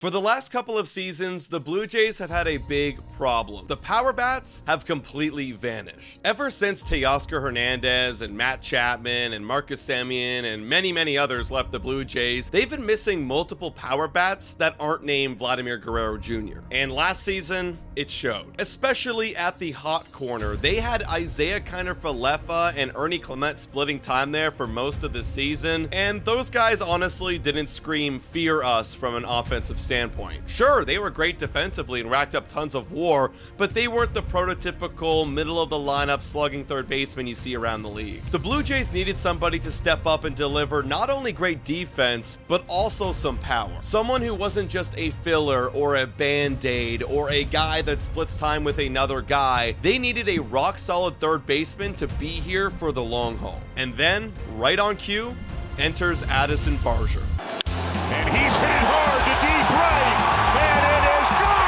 For the last couple of seasons, the Blue Jays have had a big problem. The power bats have completely vanished. Ever since Teoscar Hernandez and Matt Chapman and Marcus Semien and many others left the Blue Jays, they've been missing multiple power bats that aren't named Vladimir Guerrero Jr. And last season, it showed. Especially at the hot corner. They had Isiah Filefa and Ernie Clement splitting time there for most of the season, and those guys honestly didn't scream fear us from an offensive standpoint. Sure, they were great defensively and racked up tons of WAR, but they weren't the prototypical middle of the lineup slugging third baseman you see around the league. The Blue Jays needed somebody to step up and deliver not only great defense, but also some power. Someone who wasn't just a filler or a band-aid or a guy that splits time with another guy. They needed a rock-solid third baseman to be here for the long haul. And then, right on cue, enters Addison Barger. And he's hit hard to deep right, and it is gone!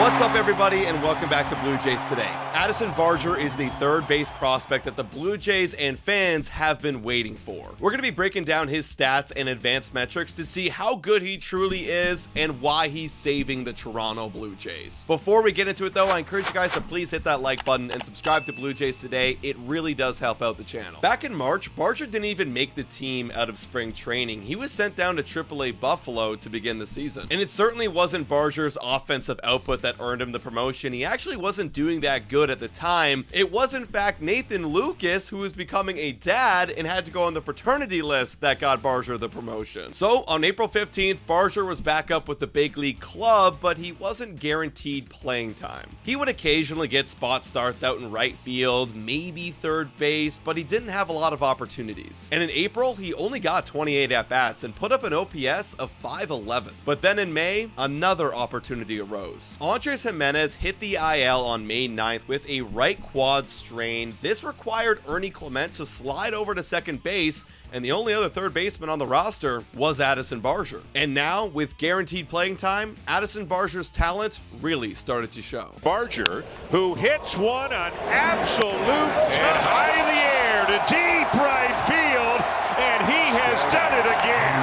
What's up, everybody, and welcome back to Blue Jays Today. Addison Barger is the third base prospect that the Blue Jays and fans have been waiting for. We're going to be breaking down his stats and advanced metrics to see how good he truly is and why he's saving the Toronto Blue Jays. Before we get into it, though, I encourage you guys to please hit that like button and subscribe to Blue Jays Today. It really does help out the channel. Back in March, Barger didn't even make the team out of spring training. He was sent down to AAA Buffalo to begin the season. And it certainly wasn't Barger's offensive output that earned him the promotion. He actually wasn't doing that good at the time. It was in fact Nathan Lucas, who was becoming a dad and had to go on the paternity list, that got Barger the promotion. So on April 15th, Barger was back up with the big league club, but he wasn't guaranteed playing time. He would occasionally get spot starts out in right field, maybe third base, but he didn't have a lot of opportunities. And in April, he only got 28 at-bats and put up an OPS of 511. But then in May, another opportunity arose. Andres Jimenez hit the IL on May 9th with a right quad strain. This required Ernie Clement to slide over to second base, and the only other third baseman on the roster was Addison Barger. And now, with guaranteed playing time, Addison Barger's talent really started to show. Barger, who hits one on absolute and high in the air to deep right field, and he has done it again.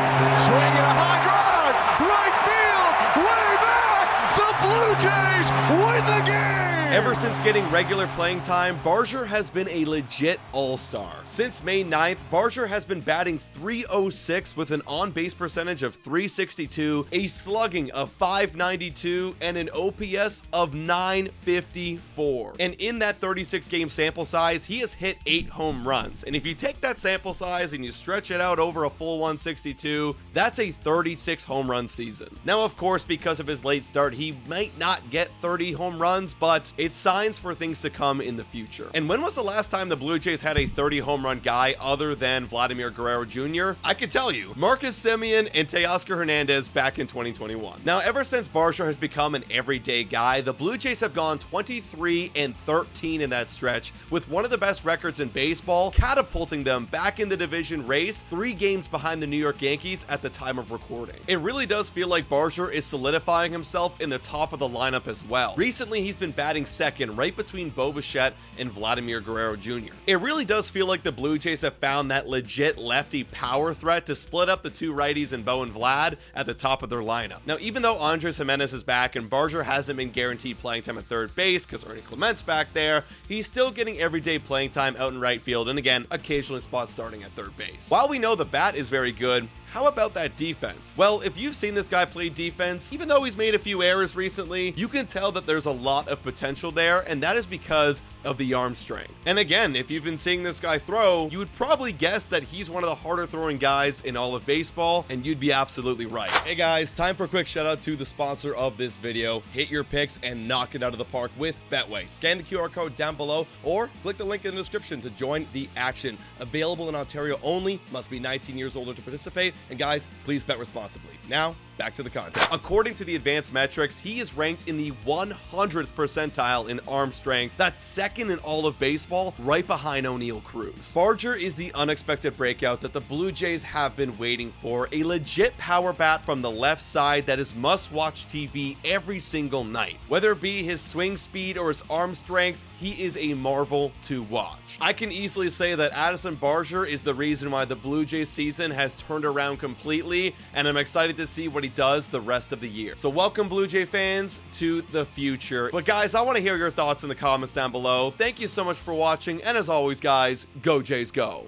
Swinging a high drive, right field, way back, the Blue Jays win the game! Ever since getting regular playing time, Barger has been a legit all-star. Since May 9th, Barger has been batting .306 with an on-base percentage of .362, a slugging of .592, and an OPS of .954. And in that 36-game sample size, he has hit 8 home runs. And if you take that sample size and you stretch it out over a full 162, that's a 36 home run season. Now, of course, because of his late start, he might not get 30 home runs, but it's signs for things to come in the future. And when was the last time the Blue Jays had a 30 home run guy other than Vladimir Guerrero Jr.? I could tell you, Marcus Semien and Teoscar Hernandez back in 2021. Now, ever since Barger has become an everyday guy, the Blue Jays have gone 23-13 in that stretch, with one of the best records in baseball, catapulting them back in the division race, 3 games behind the New York Yankees at the time of recording. It really does feel like Barger is solidifying himself in the top of the lineup as well. Recently, he's been batting second, right between Bo Bichette and Vladimir Guerrero Jr. It really does feel like the Blue Jays have found that legit lefty power threat to split up the two righties in Bo and Vlad at the top of their lineup. Now, even though Andres Jimenez is back and Barger hasn't been guaranteed playing time at third base because Ernie Clement's back there, he's still getting everyday playing time out in right field and again, occasionally spot starting at third base. While we know the bat is very good, how about that defense? Well, if you've seen this guy play defense, even though he's made a few errors recently, you can tell that there's a lot of potential there, and that is because of the arm strength. And again, if you've been seeing this guy throw, you would probably guess that he's one of the harder throwing guys in all of baseball, and you'd be absolutely right. Hey guys, time for a quick shout out to the sponsor of this video. Hit your picks and knock it out of the park with Betway. Scan the QR code down below or click the link in the description to join the action. Available in Ontario only, must be 19 years older to participate, and guys, please bet responsibly. Now, back to the content. According to the advanced metrics, he is ranked in the 100th percentile in arm strength. That's second in all of baseball, right behind O'Neal Cruz. Barger is the unexpected breakout that the Blue Jays have been waiting for. A legit power bat from the left side that is must-watch TV every single night. Whether it be his swing speed or his arm strength, he is a marvel to watch. I can easily say that Addison Barger is the reason why the Blue Jays season has turned around down completely, and I'm excited to see what he does the rest of the year. So welcome, Blue Jay fans, to the future. But guys, I want to hear your thoughts in the comments down below. Thank you so much for watching, and as always, guys, go Jays go.